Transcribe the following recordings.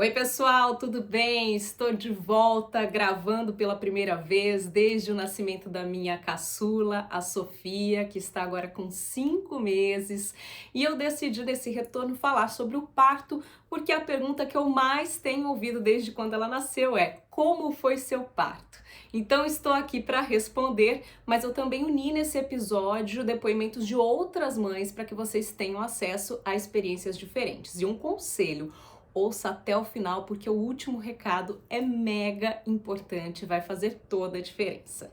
Oi, pessoal, tudo bem? Estou de volta gravando pela primeira vez desde o nascimento da minha caçula, a Sofia, que está agora com 5 meses. E eu decidi nesse retorno falar sobre o parto, porque a pergunta que eu mais tenho ouvido desde quando ela nasceu é: como foi seu parto? Então estou aqui para responder, mas eu também uni nesse episódio depoimentos de outras mães para que vocês tenham acesso a experiências diferentes. E um conselho: ouça até o final, porque o último recado é mega importante, vai fazer toda a diferença.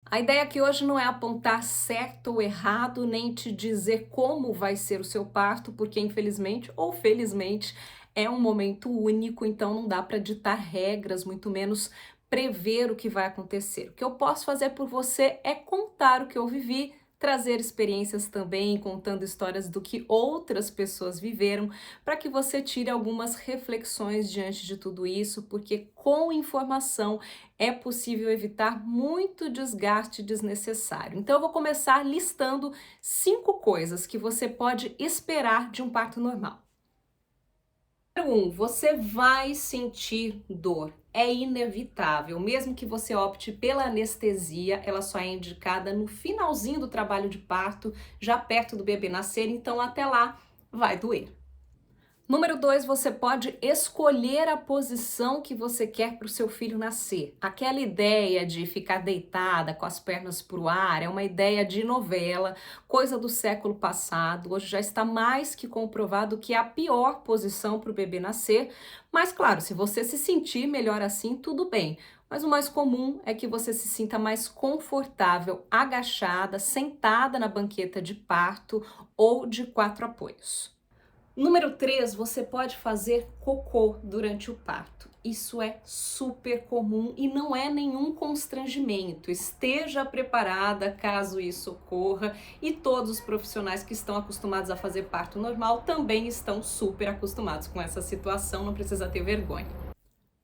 A ideia aqui hoje não é apontar certo ou errado, nem te dizer como vai ser o seu parto, porque infelizmente ou felizmente é um momento único, então não dá para ditar regras, muito menos prever o que vai acontecer. O que eu posso fazer por você é contar o que eu vivi, trazer experiências também, contando histórias do que outras pessoas viveram, para que você tire algumas reflexões diante de tudo isso, porque com informação é possível evitar muito desgaste desnecessário. Então, eu vou começar listando 5 coisas que você pode esperar de um parto normal. Número 1, você vai sentir dor. É inevitável, mesmo que você opte pela anestesia, ela só é indicada no finalzinho do trabalho de parto, já perto do bebê nascer, então até lá vai doer. Número 2, você pode escolher a posição que você quer para o seu filho nascer. Aquela ideia de ficar deitada com as pernas para o ar é uma ideia de novela, coisa do século passado. Hoje já está mais que comprovado que é a pior posição para o bebê nascer. Mas claro, se você se sentir melhor assim, tudo bem. Mas o mais comum é que você se sinta mais confortável, agachada, sentada na banqueta de parto ou de 4 apoios. Número 3, você pode fazer cocô durante o parto. Isso é super comum e não é nenhum constrangimento. Esteja preparada caso isso ocorra, e todos os profissionais que estão acostumados a fazer parto normal também estão super acostumados com essa situação, não precisa ter vergonha.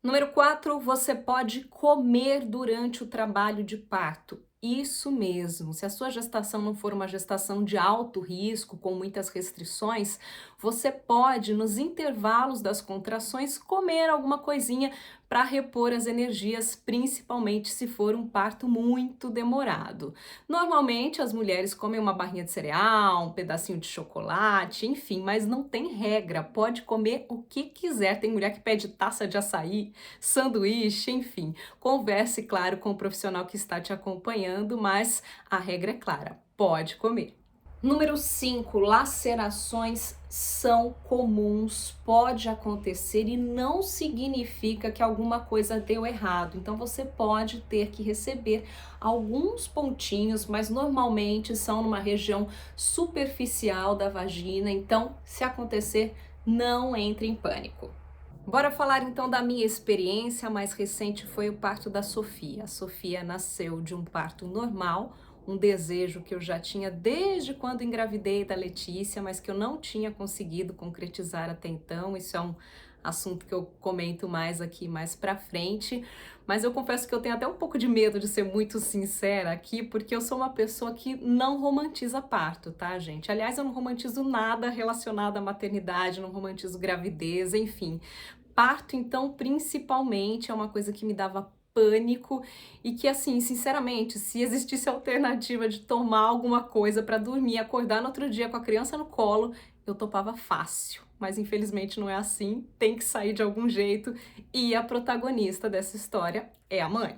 Número 4, você pode comer durante o trabalho de parto. Isso mesmo, se a sua gestação não for uma gestação de alto risco, com muitas restrições, você pode, nos intervalos das contrações, comer alguma coisinha para repor as energias, principalmente se for um parto muito demorado. Normalmente as mulheres comem uma barrinha de cereal, um pedacinho de chocolate, enfim, mas não tem regra, pode comer o que quiser. Tem mulher que pede taça de açaí, sanduíche, enfim. Converse, claro, com o profissional que está te acompanhando, mas a regra é clara, pode comer. Número 5, lacerações são comuns, pode acontecer e não significa que alguma coisa deu errado. Então você pode ter que receber alguns pontinhos, mas normalmente são numa região superficial da vagina. Então, se acontecer, não entre em pânico. Bora falar então da minha experiência. A mais recente foi o parto da Sofia. A Sofia nasceu de um parto normal, um desejo que eu já tinha desde quando engravidei da Letícia, mas que eu não tinha conseguido concretizar até então. Isso é um assunto que eu comento mais aqui mais pra frente, mas eu confesso que eu tenho até um pouco de medo de ser muito sincera aqui, porque eu sou uma pessoa que não romantiza parto, tá, gente? Aliás, eu não romantizo nada relacionado à maternidade, não romantizo gravidez, enfim. Parto, então, principalmente, é uma coisa que me dava pânico e que, assim, sinceramente, se existisse a alternativa de tomar alguma coisa para dormir, acordar no outro dia com a criança no colo, eu topava fácil. Mas infelizmente não é assim, tem que sair de algum jeito, e a protagonista dessa história é a mãe.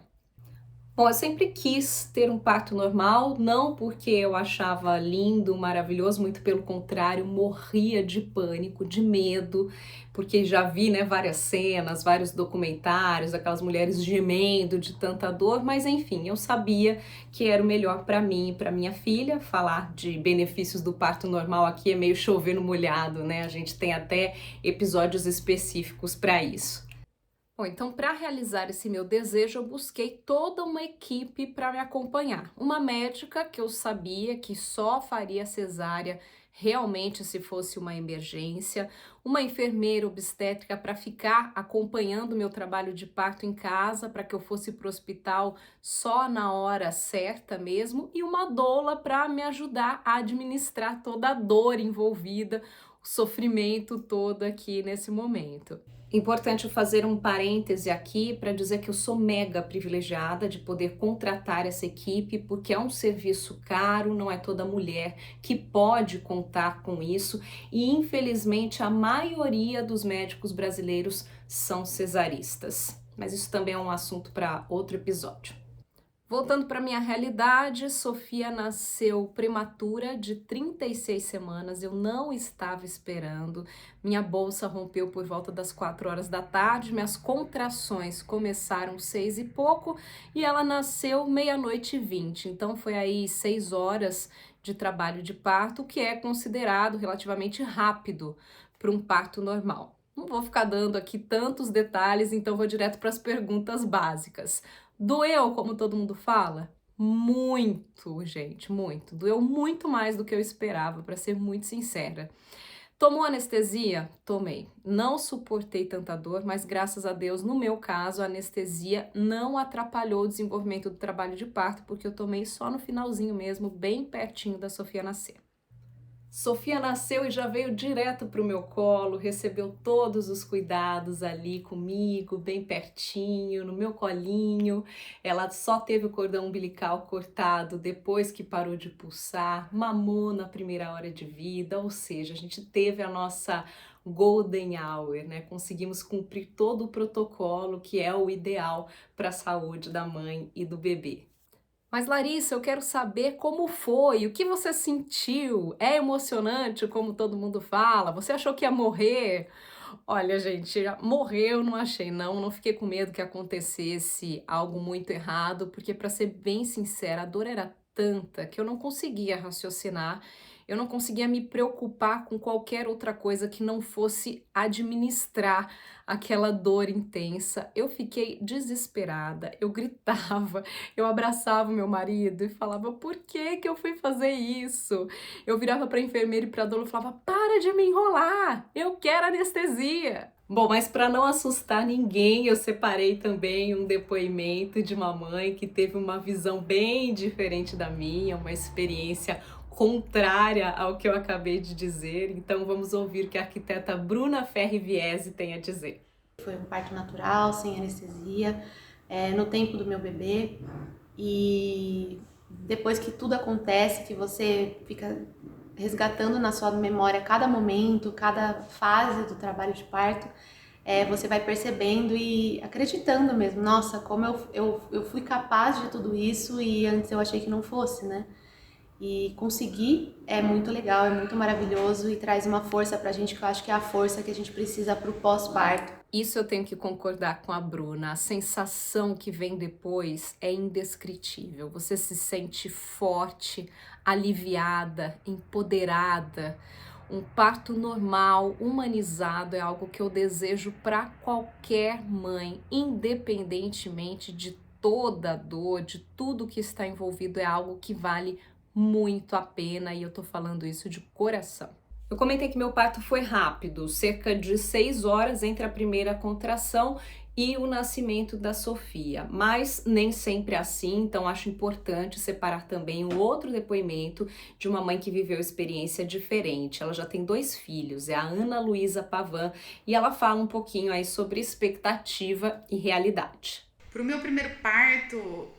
Bom, eu sempre quis ter um parto normal, não porque eu achava lindo, maravilhoso, muito pelo contrário, morria de pânico, de medo, porque já vi, né, várias cenas, vários documentários, aquelas mulheres gemendo de tanta dor, mas enfim, eu sabia que era o melhor para mim e para minha filha. Falar de benefícios do parto normal aqui é meio chover no molhado, né? A gente tem até episódios específicos para isso. Bom, então, para realizar esse meu desejo, eu busquei toda uma equipe para me acompanhar. Uma médica que eu sabia que só faria cesárea realmente se fosse uma emergência, uma enfermeira obstétrica para ficar acompanhando meu trabalho de parto em casa, para que eu fosse para o hospital só na hora certa mesmo, e uma doula para me ajudar a administrar toda a dor envolvida, o sofrimento todo aqui nesse momento. Importante fazer um parêntese aqui para dizer que eu sou mega privilegiada de poder contratar essa equipe, porque é um serviço caro, não é toda mulher que pode contar com isso, e infelizmente a maioria dos médicos brasileiros são cesaristas. Mas isso também é um assunto para outro episódio. Voltando para minha realidade, Sofia nasceu prematura de 36 semanas, eu não estava esperando. Minha bolsa rompeu por volta das 4 horas da tarde, minhas contrações começaram 6 e pouco e ela nasceu meia-noite e 20. Então foi aí 6 horas de trabalho de parto, que é considerado relativamente rápido para um parto normal. Não vou ficar dando aqui tantos detalhes, então vou direto para as perguntas básicas. Doeu, como todo mundo fala? Muito, gente, muito. Doeu muito mais do que eu esperava, para ser muito sincera. Tomou anestesia? Tomei. Não suportei tanta dor, mas graças a Deus, no meu caso, a anestesia não atrapalhou o desenvolvimento do trabalho de parto, porque eu tomei só no finalzinho mesmo, bem pertinho da Sofia nascer. Sofia nasceu e já veio direto para o meu colo, recebeu todos os cuidados ali comigo, bem pertinho, no meu colinho. Ela só teve o cordão umbilical cortado depois que parou de pulsar, mamou na primeira hora de vida, ou seja, a gente teve a nossa golden hour, né? Conseguimos cumprir todo o protocolo que é o ideal para a saúde da mãe e do bebê. Mas Larissa, eu quero saber como foi, o que você sentiu? É emocionante, como todo mundo fala? Você achou que ia morrer? Olha, gente, morrer eu não achei, não fiquei com medo que acontecesse algo muito errado, porque para ser bem sincera, a dor era tanta que eu não conseguia raciocinar, eu não conseguia me preocupar com qualquer outra coisa que não fosse administrar aquela dor intensa. Eu fiquei desesperada, eu gritava, eu abraçava o meu marido e falava: por que que eu fui fazer isso? Eu virava para a enfermeira e para a doula e falava: para de me enrolar, eu quero anestesia. Bom, mas para não assustar ninguém, eu separei também um depoimento de uma mãe que teve uma visão bem diferente da minha, uma experiência contrária ao que eu acabei de dizer. Então vamos ouvir o que a arquiteta Bruna Ferri Viese tem a dizer. Foi um parto natural, sem anestesia, no tempo do meu bebê. E depois que tudo acontece, que você fica resgatando na sua memória cada momento, cada fase do trabalho de parto, você vai percebendo e acreditando mesmo. Nossa, como eu fui capaz de tudo isso e antes eu achei que não fosse, né? E conseguir é muito legal, é muito maravilhoso e traz uma força pra gente que eu acho que é a força que a gente precisa pro pós-parto. Isso eu tenho que concordar com a Bruna. A sensação que vem depois é indescritível. Você se sente forte, aliviada, empoderada. Um parto normal, humanizado, é algo que eu desejo para qualquer mãe, independentemente de toda a dor, de tudo que está envolvido, é algo que vale muito a pena e eu tô falando isso de coração. Eu comentei que meu parto foi rápido, cerca de 6 horas entre a primeira contração e o nascimento da Sofia, mas nem sempre é assim, então acho importante separar também um outro depoimento de uma mãe que viveu experiência diferente. Ela já tem 2 filhos, é a Ana Luísa Pavan, e ela fala um pouquinho aí sobre expectativa e realidade. Pro meu primeiro parto,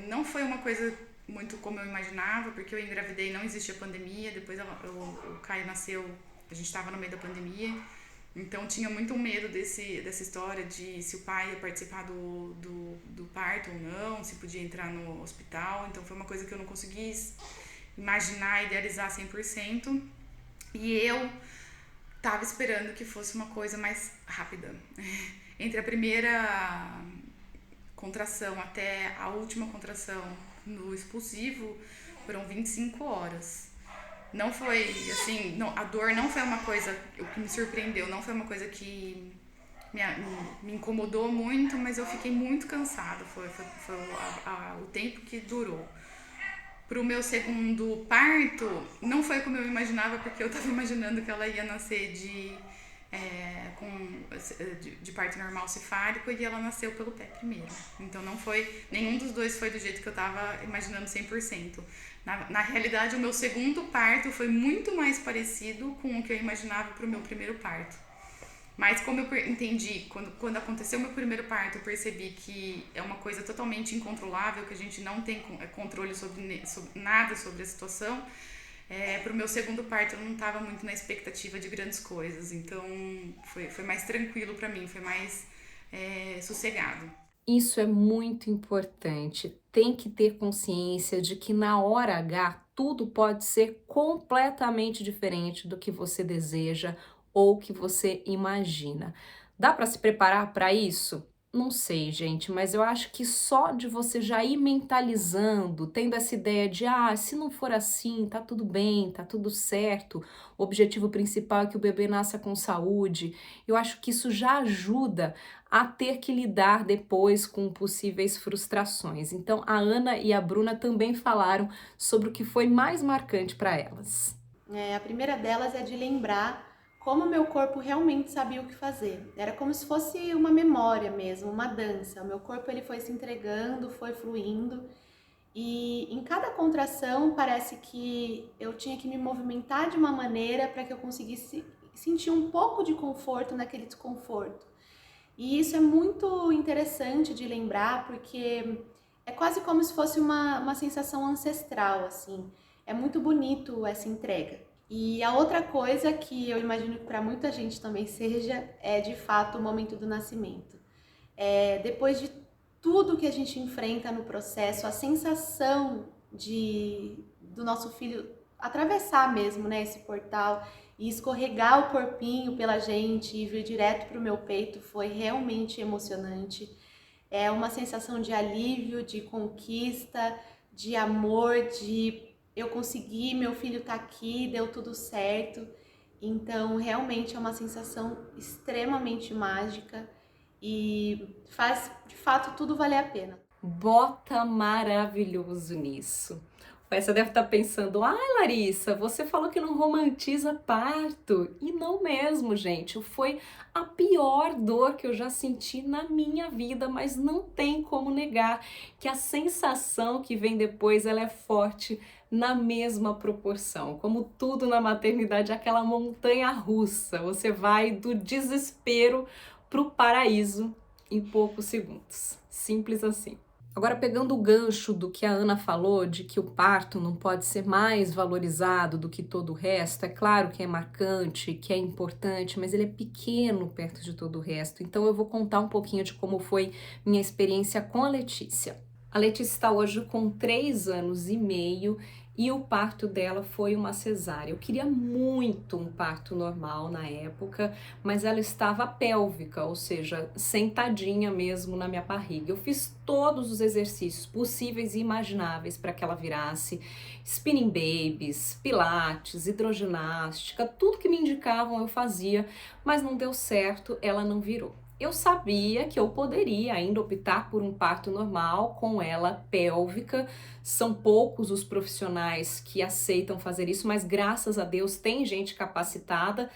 não foi uma coisa muito como eu imaginava, porque eu engravidei, não existia pandemia, depois o Caio nasceu, a gente estava no meio da pandemia, então tinha muito medo dessa história de se o pai ia participar do parto ou não, se podia entrar no hospital, então foi uma coisa que eu não consegui imaginar, idealizar 100%, e eu tava esperando que fosse uma coisa mais rápida. Entre a primeira contração até a última contração no expulsivo foram 25 horas. Não foi assim, não, a dor não foi uma coisa que me surpreendeu, não foi uma coisa que me incomodou muito, mas eu fiquei muito cansada, foi o tempo que durou. Pro meu segundo parto, não foi como eu imaginava, porque eu tava imaginando que ela ia nascer de parto normal cefálico e ela nasceu pelo pé primeiro. Então não foi, nenhum dos dois foi do jeito que eu tava imaginando 100%. Na realidade, o meu segundo parto foi muito mais parecido com o que eu imaginava pro meu primeiro parto. Mas como eu entendi, quando aconteceu o meu primeiro parto, eu percebi que é uma coisa totalmente incontrolável, que a gente não tem controle sobre nada sobre a situação. Para o meu segundo parto eu não estava muito na expectativa de grandes coisas, então foi mais tranquilo para mim, foi mais sossegado. Isso é muito importante. Tem que ter consciência de que na hora H tudo pode ser completamente diferente do que você deseja ou que você imagina. Dá para se preparar para isso? Não sei, gente, mas eu acho que só de você já ir mentalizando, tendo essa ideia de, se não for assim, tá tudo bem, tá tudo certo, o objetivo principal é que o bebê nasça com saúde, eu acho que isso já ajuda a ter que lidar depois com possíveis frustrações. Então, a Ana e a Bruna também falaram sobre o que foi mais marcante para elas. A primeira delas é de lembrar como meu corpo realmente sabia o que fazer. Era como se fosse uma memória mesmo, uma dança. O meu corpo ele foi se entregando, foi fluindo. E em cada contração parece que eu tinha que me movimentar de uma maneira para que eu conseguisse sentir um pouco de conforto naquele desconforto. E isso é muito interessante de lembrar, porque é quase como se fosse uma sensação ancestral, assim. É muito bonito essa entrega. E a outra coisa que eu imagino que para muita gente também seja, é de fato o momento do nascimento. Depois de tudo que a gente enfrenta no processo, a sensação do nosso filho atravessar mesmo, né, esse portal e escorregar o corpinho pela gente e vir direto para o meu peito foi realmente emocionante. É uma sensação de alívio, de conquista, de amor, de eu consegui, meu filho tá aqui, deu tudo certo. Então, realmente é uma sensação extremamente mágica e faz de fato tudo valer a pena. Bota maravilhoso nisso. Você deve estar pensando, Larissa, você falou que não romantiza parto. E não mesmo, gente. Foi a pior dor que eu já senti na minha vida, mas não tem como negar que a sensação que vem depois, ela é forte na mesma proporção. Como tudo na maternidade, aquela montanha russa. Você vai do desespero pro paraíso em poucos segundos. Simples assim. Agora, pegando o gancho do que a Ana falou, de que o parto não pode ser mais valorizado do que todo o resto, é claro que é marcante, que é importante, mas ele é pequeno perto de todo o resto. Então, eu vou contar um pouquinho de como foi minha experiência com a Letícia. A Letícia está hoje com 3 anos e meio e o parto dela foi uma cesárea. Eu queria muito um parto normal na época, mas ela estava pélvica, ou seja, sentadinha mesmo na minha barriga. Eu fiz todos os exercícios possíveis e imagináveis para que ela virasse, spinning babies, pilates, hidroginástica, tudo que me indicavam eu fazia, mas não deu certo, ela não virou. Eu sabia que eu poderia ainda optar por um parto normal com ela pélvica. São poucos os profissionais que aceitam fazer isso, mas graças a Deus tem gente capacitada.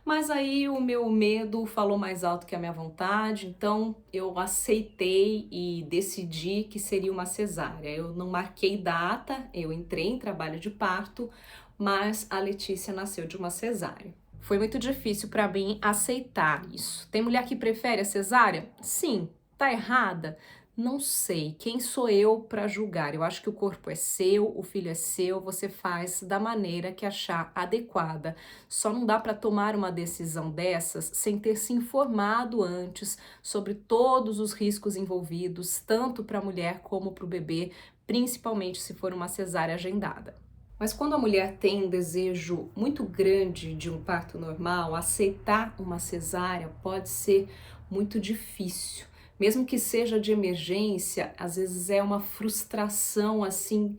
Mas aí o meu medo falou mais alto que a minha vontade, então eu aceitei e decidi que seria uma cesárea. Eu não marquei data, eu entrei em trabalho de parto, mas a Letícia nasceu de uma cesárea. Foi muito difícil para mim aceitar isso. Tem mulher que prefere a cesárea? Sim. Tá errada? Não sei. Quem sou eu para julgar? Eu acho que o corpo é seu, o filho é seu, você faz da maneira que achar adequada. Só não dá para tomar uma decisão dessas sem ter se informado antes sobre todos os riscos envolvidos, tanto para a mulher como para o bebê, principalmente se for uma cesárea agendada. Mas quando a mulher tem um desejo muito grande de um parto normal, aceitar uma cesárea pode ser muito difícil. Mesmo que seja de emergência, às vezes é uma frustração assim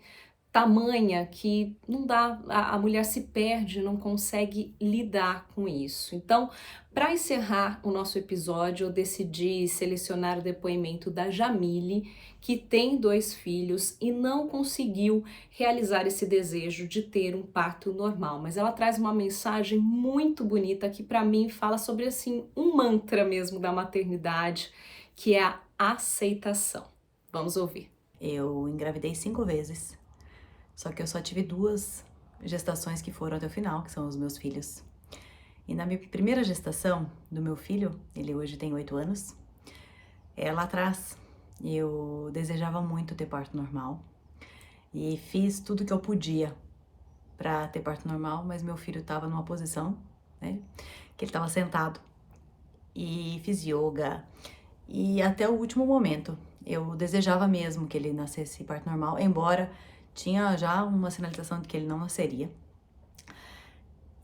tamanha que não dá, a mulher se perde, não consegue lidar com isso. Então, para encerrar o nosso episódio, eu decidi selecionar o depoimento da Jamile, que tem 2 filhos e não conseguiu realizar esse desejo de ter um parto normal, mas ela traz uma mensagem muito bonita que para mim fala sobre assim um mantra mesmo da maternidade, que é a aceitação. Vamos ouvir. Eu engravidei 5 vezes, só que eu só tive 2 gestações que foram até o final, que são os meus filhos. E na minha primeira gestação do meu filho, ele hoje tem 8 anos, lá atrás eu desejava muito ter parto normal e fiz tudo que eu podia para ter parto normal, mas meu filho estava numa posição, né, que ele estava sentado, e fiz yoga e até o último momento eu desejava mesmo que ele nascesse parto normal, embora tinha já uma sinalização de que ele não nasceria.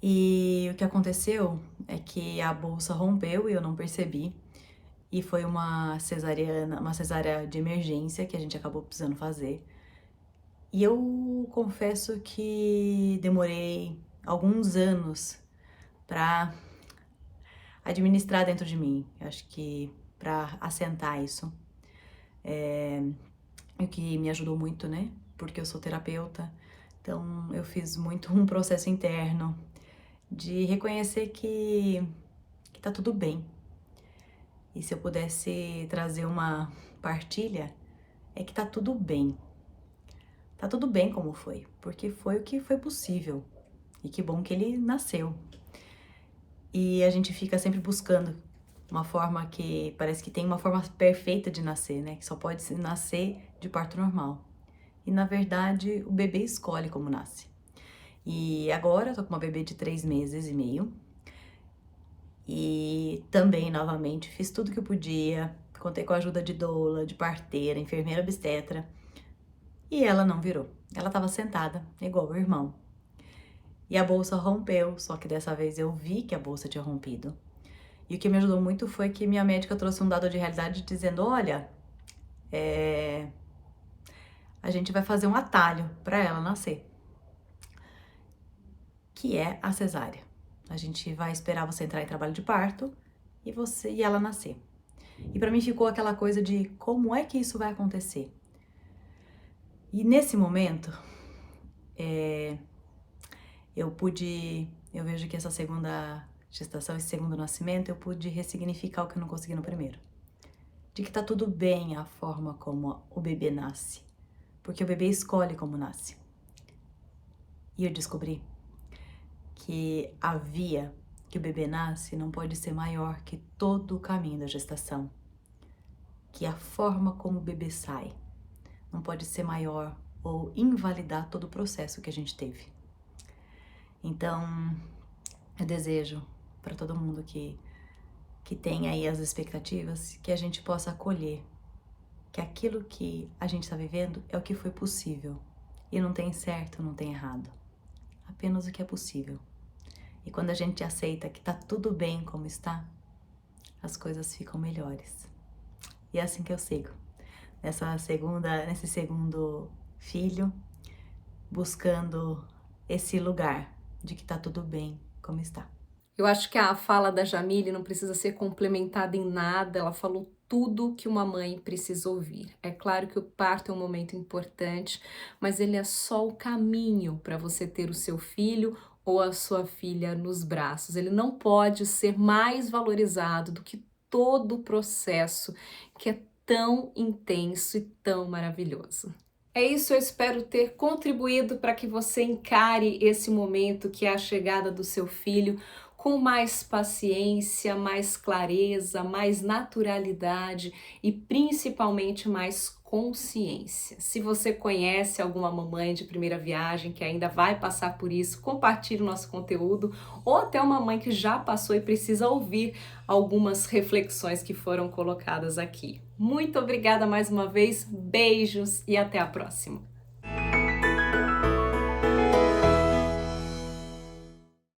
E o que aconteceu é que a bolsa rompeu e eu não percebi. E foi uma cesárea de emergência que a gente acabou precisando fazer. E eu confesso que demorei alguns anos para administrar dentro de mim. Acho que para assentar isso. O que me ajudou muito, né? Porque eu sou terapeuta. Então eu fiz muito um processo interno de reconhecer que tá tudo bem. E se eu pudesse trazer uma partilha, é que tá tudo bem. Tá tudo bem como foi, porque foi o que foi possível. E que bom que ele nasceu. E a gente fica sempre buscando uma forma que parece que tem uma forma perfeita de nascer, né? Que só pode nascer de parto normal. E na verdade, o bebê escolhe como nasce. E agora eu tô com uma bebê de 3 meses e meio. E também, novamente, fiz tudo que eu podia. Contei com a ajuda de doula, de parteira, enfermeira obstetra. E ela não virou. Ela tava sentada, igual o irmão. E a bolsa rompeu, só que dessa vez eu vi que a bolsa tinha rompido. E o que me ajudou muito foi que minha médica trouxe um dado de realidade dizendo, olha, a gente vai fazer um atalho para ela nascer, que é a cesárea. A gente vai esperar você entrar em trabalho de parto e ela nascer. E para mim ficou aquela coisa de como é que isso vai acontecer. E nesse momento, eu vejo que essa segunda gestação, esse segundo nascimento, eu pude ressignificar o que eu não consegui no primeiro. De que tá tudo bem a forma como o bebê nasce, porque o bebê escolhe como nasce. E eu descobri que a via que o bebê nasce não pode ser maior que todo o caminho da gestação. Que a forma como o bebê sai não pode ser maior ou invalidar todo o processo que a gente teve. Então, eu desejo para todo mundo que tem aí as expectativas, que a gente possa acolher que aquilo que a gente está vivendo é o que foi possível. E não tem certo, não tem errado. Apenas o que é possível. E quando a gente aceita que tá tudo bem como está, as coisas ficam melhores. E é assim que eu sigo. Nesse segundo filho, buscando esse lugar de que tá tudo bem como está. Eu acho que a fala da Jamile não precisa ser complementada em nada, ela falou tudo que uma mãe precisa ouvir. É claro que o parto é um momento importante, mas ele é só o caminho para você ter o seu filho ou a sua filha nos braços. Ele não pode ser mais valorizado do que todo o processo que é tão intenso e tão maravilhoso. É isso, eu espero ter contribuído para que você encare esse momento que é a chegada do seu filho com mais paciência, mais clareza, mais naturalidade e principalmente mais consciência. Se você conhece alguma mamãe de primeira viagem que ainda vai passar por isso, compartilhe o nosso conteúdo, ou até uma mãe que já passou e precisa ouvir algumas reflexões que foram colocadas aqui. Muito obrigada mais uma vez, beijos e até a próxima!